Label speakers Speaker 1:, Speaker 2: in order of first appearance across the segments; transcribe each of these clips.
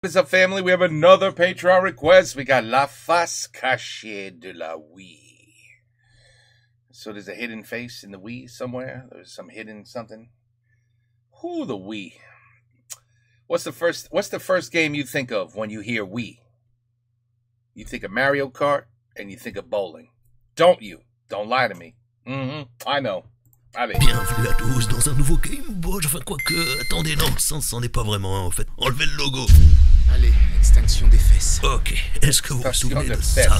Speaker 1: What is up, family? We have another Patreon request. We got La Face Cachée de la Wii. So there's a hidden face in the Wii somewhere. There's some hidden something. Who the Wii? What's the first game you think of when you hear Wii? You think of Mario Kart and you think of bowling. Don't you? Don't lie to me. I know. Allez.
Speaker 2: Bienvenue à tous dans un nouveau Game Boy. Enfin, quoique, attendez, non, ça c'en est pas vraiment un, en fait. Enlevez le logo. Allez, extinction des fesses. Ok, est-ce que vous vous souvenez de ça?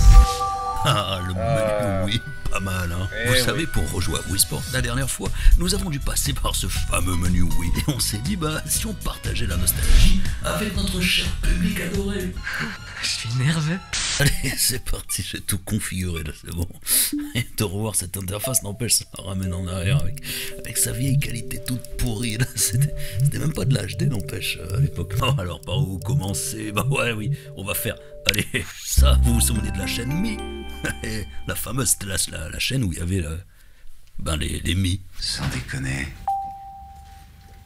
Speaker 2: Ah, le menu Wii, pas mal, hein. Vous savez, pour rejouer à Wii Sport, la dernière fois, nous avons dû passer par ce fameux menu Wii. Et on s'est dit, bah, si on partageait la nostalgie avec notre cher public adoré. Je suis nerveux. Allez, c'est parti, j'ai tout configuré, là, c'est bon. Et de revoir cette interface, n'empêche, ça ramène en arrière avec sa vieille qualité toute pourrie, là. C'était même pas de l'HD, n'empêche, à l'époque. Oh, alors, par où commencer? Bah ouais, oui, on va faire... Allez, ça, vous vous souvenez de la chaîne Mi? La fameuse, c'était la chaîne où il y avait les Mi. Sans déconner.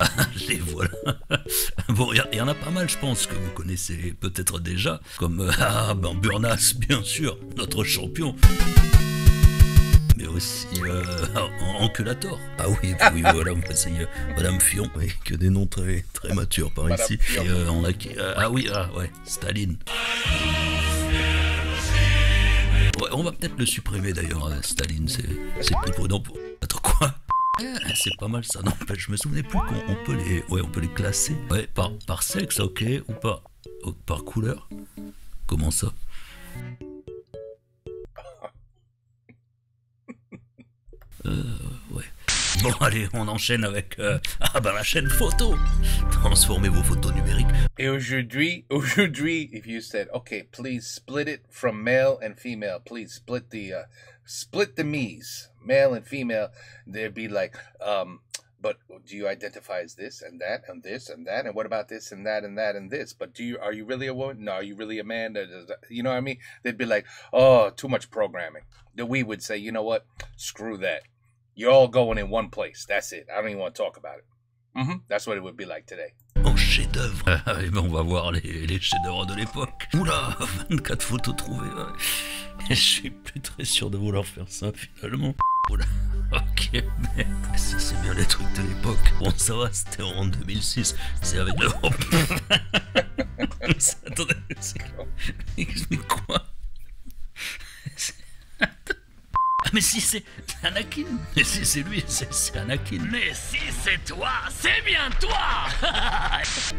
Speaker 2: Ah, les voilà. Bon, il y en a pas mal, je pense, que vous connaissez peut-être déjà, comme Burnas, bien sûr, notre champion. Mais aussi Enculator. Ah oui, voilà, c'est Madame Fion. Oui, que des noms très, très matures par Madame ici. Et on a ouais, Staline. Ouais, on va peut-être le supprimer d'ailleurs, Staline, c'est plus prudent pour... Attends, quoi? C'est pas mal ça, n'empêche, je me souvenais plus qu'on peut les classer. Ouais, par sexe, ok, ou par couleur. Comment ça? Ouais. Bon, allez, on enchaîne avec la chaîne photo. Transformez vos photos numériques.
Speaker 1: Et aujourd'hui, if you said, okay, please split it from male and female, please split the me's, male and female, they'd be like, but do you identify as this and that and this and that, and what about this and that and that and this? But are you really a woman? No, are you really a man? You know what I mean? They'd be like, oh, too much programming. Then we would say, you know what? Screw that. You're all going in one place. That's it. I don't even want to talk about it. That's what it would be like today.
Speaker 2: En chef-d'œuvre. Eh ben, on va voir les chefs-d'œuvre de l'époque. Oula, 24 photos trouvées. Ouais. Je suis plus très sûr de vouloir faire ça finalement. Oula. Ok, mais ça c'est bien les trucs de l'époque. Bon, ça va, c'était en 2006. C'est avec le... Attendez, mais quoi? Mais si c'est Anakin. Mais si c'est lui, c'est Anakin. Mais si c'est toi, c'est bien toi.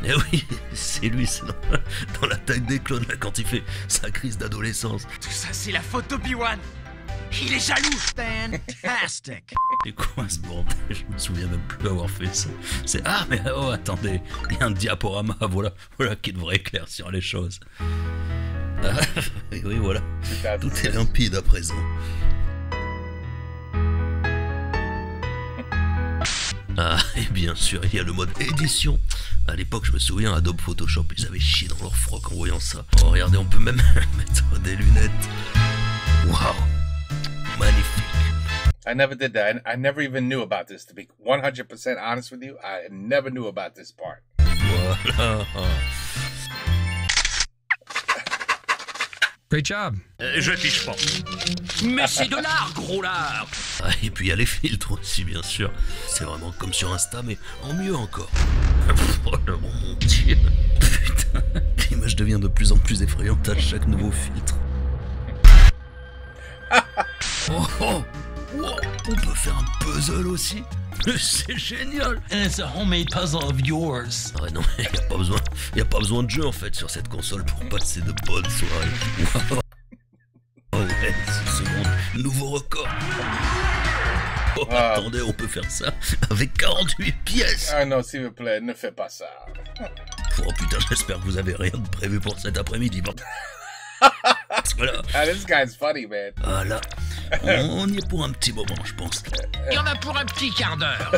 Speaker 2: Mais oui, c'est lui, c'est dans l'attaque des clones, là, quand il fait sa crise d'adolescence.
Speaker 3: Tout ça, c'est la photo P1. Il est jaloux. Fantastic.
Speaker 2: C'est quoi ce bordel? Je me souviens même plus avoir fait ça. C'est... Ah, mais oh, attendez, il y a un diaporama, voilà qui devrait éclaircir les choses. Ah, oui, voilà. Tout est limpide à présent. Ah, et bien sûr, il y a le mode édition. À l'époque, je me souviens, Adobe Photoshop, ils avaient chié dans leur froc en voyant ça. Oh, regardez, on peut même mettre des lunettes. Waouh, magnifique.
Speaker 1: I never did that. I never even knew about this. To be 100% honest with you, I never knew about this part.
Speaker 2: Voilà.
Speaker 4: Great job.
Speaker 2: Je fiche pas.
Speaker 3: Mais c'est de l'art, gros lard.
Speaker 2: Ah, et puis il y a les filtres aussi, bien sûr. C'est vraiment comme sur Insta, mais en mieux encore. Oh mon Dieu. Putain, l'image devient de plus en plus effrayante à chaque nouveau filtre. Oh, on peut faire un puzzle aussi. C'est génial.
Speaker 3: It's a homemade puzzle of yours.
Speaker 2: Ah non, il n'y a pas besoin de jeu en fait sur cette console pour passer de bonnes soirées. Wow. Oh ouais, 6 secondes, nouveau record. Oh, attendez, on peut faire ça avec 48 pièces.
Speaker 1: Ah non, s'il vous plaît, ne fais pas ça.
Speaker 2: Oh putain, j'espère que vous avez rien de prévu pour cet après-midi. Voilà.
Speaker 1: Ah, this guy's funny, man.
Speaker 2: Voilà. On y est pour un petit moment, je pense.
Speaker 3: Il y en a pour un petit quart d'heure.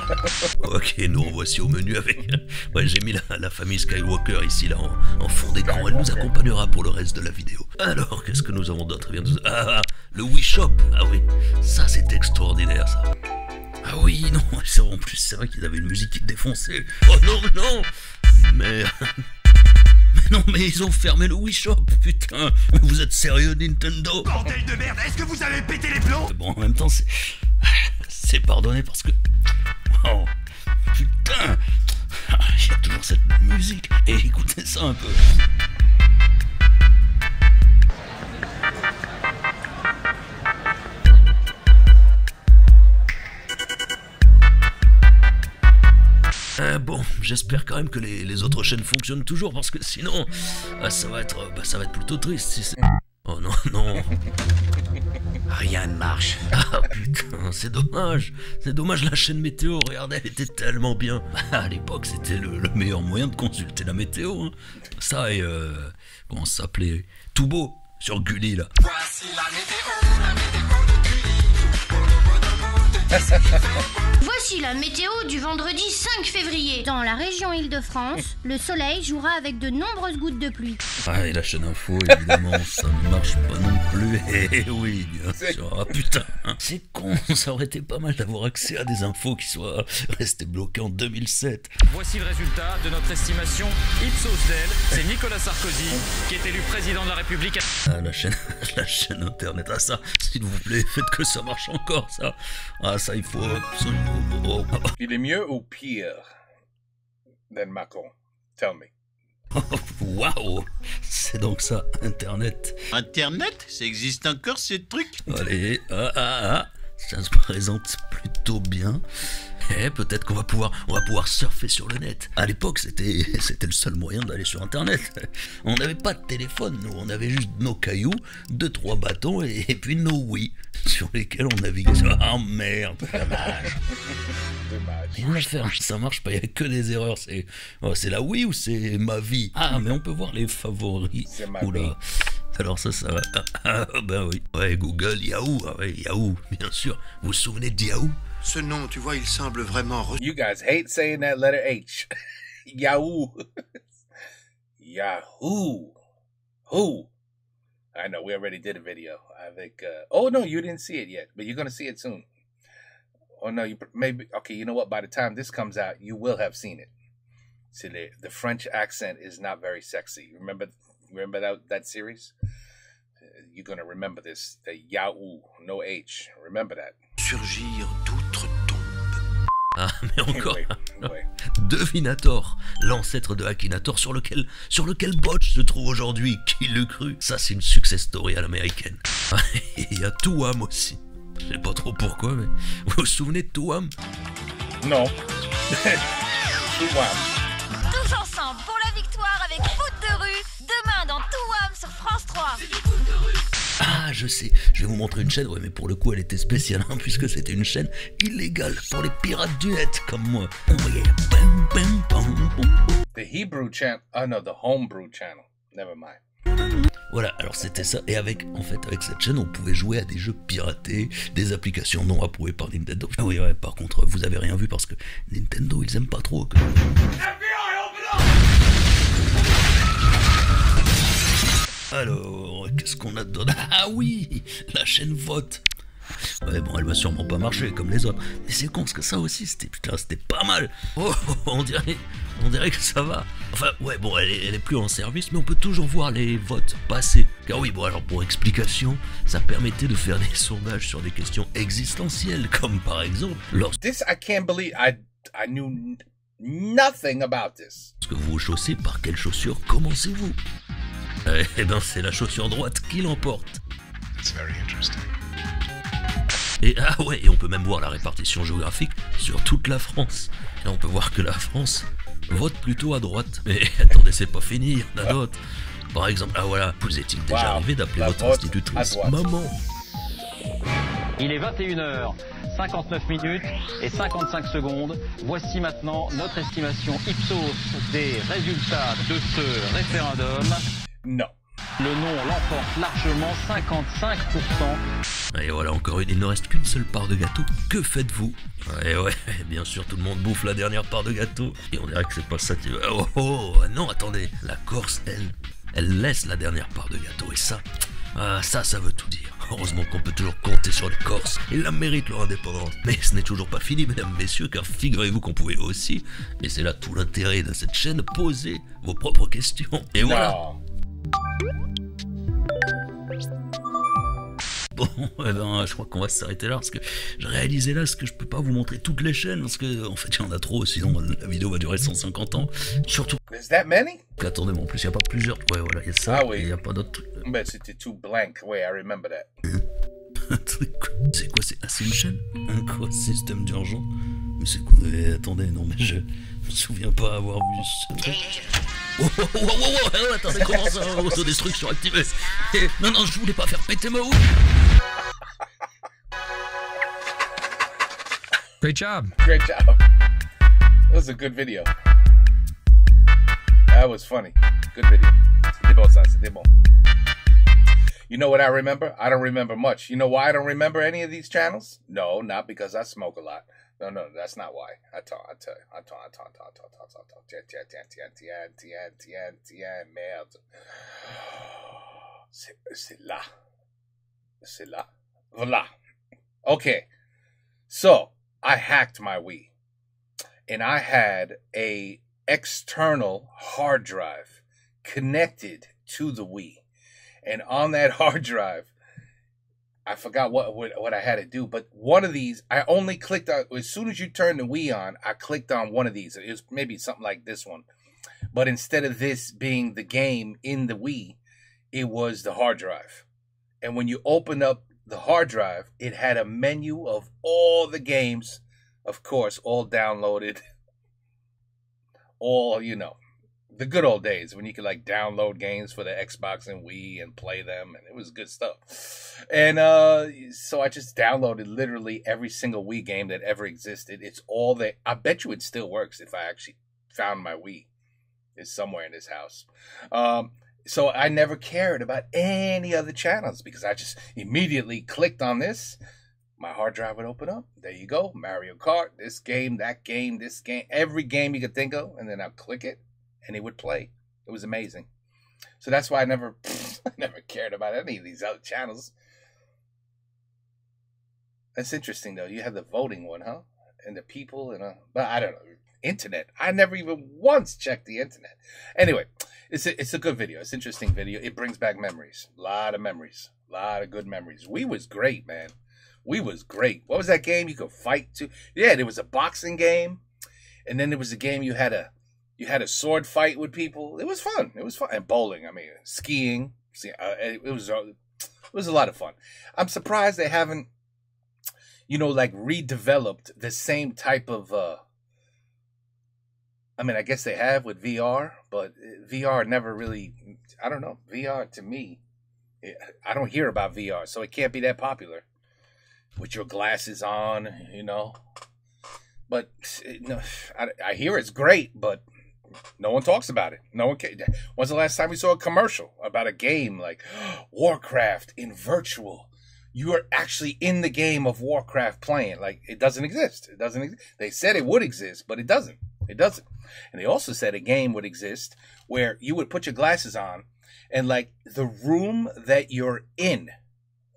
Speaker 2: Ok, nous revoici au menu avec... Ouais, j'ai mis la famille Skywalker ici, là, en fond d'écran. Elle nous accompagnera pour le reste de la vidéo. Alors, qu'est-ce que nous avons d'autre? Ah, le Wii Shop. Ah oui, ça c'est extraordinaire, ça. Ah oui, non, en plus, c'est vrai qu'il avait une musique qui défonçait. Oh non, non. Mais Non mais ils ont fermé le Wii Shop, putain. Mais vous êtes sérieux, Nintendo?
Speaker 3: Bordel de merde, est-ce que vous avez pété les plombs?
Speaker 2: Bon, en même temps, c'est pardonné parce que... Oh, putain. Il y a toujours cette musique. Et écoutez ça un peu. Bon, j'espère quand même que les autres chaînes fonctionnent toujours parce que sinon, ça va être plutôt triste si c'est... Oh non, non.
Speaker 3: Rien ne marche.
Speaker 2: Ah putain, c'est dommage. C'est dommage, la chaîne météo, regardez, elle était tellement bien. À l'époque, c'était le meilleur moyen de consulter la météo. Hein. Ça et... comment ça s'appelait? Tout beau, sur Gulli, là.
Speaker 4: Voici la météo de Gulli.
Speaker 5: Voici la météo du vendredi 5 février. Dans la région Île-de-France, le soleil jouera avec de nombreuses gouttes de pluie.
Speaker 2: Ah, et la chaîne info, évidemment, ça ne marche pas non plus. Eh oui, bien sûr. Ah putain, hein. C'est con, ça aurait été pas mal d'avoir accès à des infos qui soient restées bloquées en 2007.
Speaker 6: Voici le résultat de notre estimation Ipsos Del. C'est Nicolas Sarkozy qui est élu président de la République.
Speaker 2: Ah, la chaîne internet. Ah ça, s'il vous plaît, faites que ça marche encore, ça. Ah ça, il faut absolument... Oh.
Speaker 1: Il est mieux ou pire than Macron? Tell me.
Speaker 2: Waouh, c'est donc ça, Internet.
Speaker 7: Internet? Ça existe encore, ce truc?
Speaker 2: Allez, ça se présente plutôt bien. Et peut-être qu'on va pouvoir surfer sur le net. À l'époque, c'était le seul moyen d'aller sur Internet. On n'avait pas de téléphone, nous. On avait juste nos cailloux, 2-3 bâtons et puis nos Wii sur lesquels on naviguait. Ah merde, dommage. Rien à faire, ça marche pas, il n'y a que des erreurs. C'est la Wii ou c'est ma vie? Ah, mais on peut voir les favoris.
Speaker 1: C'est ma
Speaker 2: Oula.
Speaker 1: vie.
Speaker 2: Alors ça va. Ah, ben oui. Ouais, Google, Yahoo. Ah ouais, Yahoo, bien sûr. Vous vous souvenez de Yahoo?
Speaker 8: Ce nom, tu vois, il semble vraiment...
Speaker 1: You guys hate saying that letter H. Yahoo. Yahoo. Who? I know, we already did a video. Avec, oh, no, you didn't see it yet, but you're going to see it soon. Oh, no, maybe... Okay, you know what? By the time this comes out, you will have seen it. See, the French accent is not very sexy. Remember that series? You're going to remember this. The Yahoo, no H. Remember that.
Speaker 8: Surgir d'outre-tombe.
Speaker 2: Ah, mais encore.
Speaker 1: Anyway.
Speaker 2: Devinator, l'ancêtre de Akinator sur lequel Botch se trouve aujourd'hui. Qui l'eût cru? Ça, c'est une success story à l'américaine. Et il y a Touham aussi. Je sais pas trop pourquoi, mais vous vous souvenez de Touham?
Speaker 1: Non. Touham.
Speaker 9: Tous ensemble pour la victoire avec Foot de rue, demain dans Touham sur France 3.
Speaker 2: Ah, je sais, je vais vous montrer une chaîne, ouais, mais pour le coup, elle était spéciale, hein, puisque c'était une chaîne illégale pour les pirates du net, comme moi. Oh yeah. Bam, bam, bam, bam.
Speaker 1: The Hebrew channel. Oh no, the Homebrew channel. Never mind.
Speaker 2: Voilà, alors c'était ça, et avec cette chaîne, on pouvait jouer à des jeux piratés, des applications non approuvées par Nintendo. Ah oui, ouais, par contre, vous avez rien vu parce que Nintendo, ils aiment pas trop que... Alors, qu'est-ce qu'on a dedans? Ah oui, la chaîne Vote. Ouais, bon, elle va sûrement pas marcher comme les autres. Mais c'est con, parce que ça aussi, c'était pas mal. Oh, on dirait que ça va. Enfin, ouais, bon, elle est plus en service, mais on peut toujours voir les votes passer. Car oui, bon, alors pour explication, ça permettait de faire des sondages sur des questions existentielles, comme par exemple,
Speaker 1: This, I can't believe I knew nothing about this.
Speaker 2: Lorsque vous vous chaussez, par quelle chaussure commencez-vous? Eh ben, c'est la chaussure droite qui l'emporte.
Speaker 8: It's very interesting.
Speaker 2: Et ah ouais, et on peut même voir la répartition géographique sur toute la France. Et on peut voir que la France vote plutôt à droite. Mais attendez, c'est pas fini, il y en a d'autres. Par exemple, ah voilà, vous est-il déjà arrivé d'appeler votre institutrice maman?
Speaker 6: Il est 21h, 59 minutes et 55 secondes. Voici maintenant notre estimation Ipsos des résultats de ce référendum.
Speaker 1: Non.
Speaker 6: Le non l'emporte largement, 55%.
Speaker 2: Et voilà, encore une, il ne reste qu'une seule part de gâteau. Que faites-vous? Ouais, bien sûr, tout le monde bouffe la dernière part de gâteau. Et on dirait que c'est pas ça qui... Oh, non, attendez. La Corse, elle laisse la dernière part de gâteau. Et ça, Ah, ça veut tout dire. Heureusement qu'on peut toujours compter sur les Corses. Ils la méritent leur indépendance. Mais ce n'est toujours pas fini, mesdames, messieurs, car figurez-vous qu'on pouvait aussi, et c'est là tout l'intérêt de cette chaîne, poser vos propres questions. Et voilà. Bon, eh ben, je crois qu'on va s'arrêter là, parce que je réalisais là ce que je peux pas vous montrer toutes les chaînes, parce que, en fait, il y en a trop, sinon la vidéo va durer 150 ans. Surtout...
Speaker 1: Is that many?
Speaker 2: Attendez, mais en plus, il n'y a pas plusieurs. Ouais, voilà, il y a ça, et il n'y a pas d'autres trucs.
Speaker 1: Mais c'était tout blank. Ouais, I remember that.
Speaker 2: C'est quoi, c'est une chaîne? Quoi, système d'urgence? Mais c'est quoi? Attendez, non, mais je me souviens pas avoir vu ce truc. Oh, attendez, comment ça? Autodestruction activée. Non, je voulais pas faire péter ma houille.
Speaker 10: Great job.
Speaker 1: Great job. That was a good video. That was funny. Good video. C'était bon ça, c'était bon. You know what I remember? I don't remember much. You know why I don't remember any of these channels? No, not because I smoke a lot. No, that's not why. I talk. Merde. C'est là. C'est là. Voilà. Okay. So, I hacked my Wii. And I had a external hard drive connected to the Wii. And on that hard drive, I forgot what I had to do, but one of these, I only clicked on, as soon as you turn the Wii on, I clicked on one of these. It was maybe something like this one. But instead of this being the game in the Wii, it was the hard drive. And when you open up the hard drive, it had a menu of all the games, of course, all downloaded, all, you know, the good old days when you could like download games for the Xbox and Wii and play them, and it was good stuff. And so I just downloaded literally every single Wii game that ever existed. It's all there. I bet you it still works if I actually found my Wii. It's somewhere in this house. So I never cared about any other channels because I just immediately clicked on this. My hard drive would open up. There you go. Mario Kart, this game, that game, this game, every game you could think of, and then I'll click it. And it would play. It was amazing. So that's why I never cared about any of these other channels. That's interesting, though. You have the voting one, huh? And the people, and but I don't know. Internet. I never even once checked the internet. Anyway, it's a good video. It's an interesting video. It brings back memories. A lot of memories. A lot of good memories. Wii was great, man. Wii was great. What was that game you could fight to? Yeah, there was a boxing game. And then there was a game you had a sword fight with people. It was fun. It was fun. And bowling. I mean, skiing. It was a lot of fun. I'm surprised they haven't, you know, like redeveloped the same type of, I mean, I guess they have with VR, but VR never really, I don't know. VR to me, I don't hear about VR, so it can't be that popular with your glasses on, you know. But no, I hear it's great, but no one talks about it. No one cares. When's the last time we saw a commercial about a game like Warcraft in virtual? You are actually in the game of Warcraft playing. Like, it doesn't exist. It doesn't exist. They said it would exist, but it doesn't. It doesn't. And they also said a game would exist where you would put your glasses on and, like, the room that you're in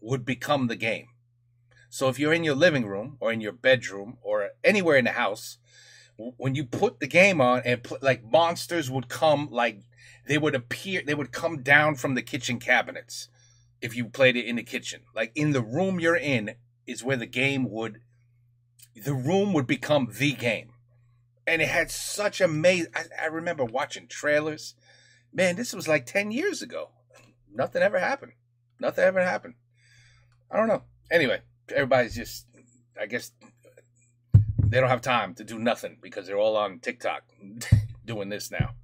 Speaker 1: would become the game. So if you're in your living room or in your bedroom or anywhere in the house, when you put the game on and like monsters would come, like they would appear, they would come down from the kitchen cabinets if you played it in the kitchen. Like in the room you're in is where the room would become the game. And it had such amazing, I remember watching trailers. Man, this was like 10 years ago. Nothing ever happened. Nothing ever happened. I don't know. Anyway, everybody's just, I guess, they don't have time to do nothing because they're all on TikTok doing this now.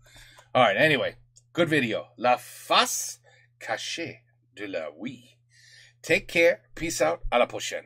Speaker 1: All right, anyway, good video. La face cachée de la Wii. Take care. Peace out. À la prochaine.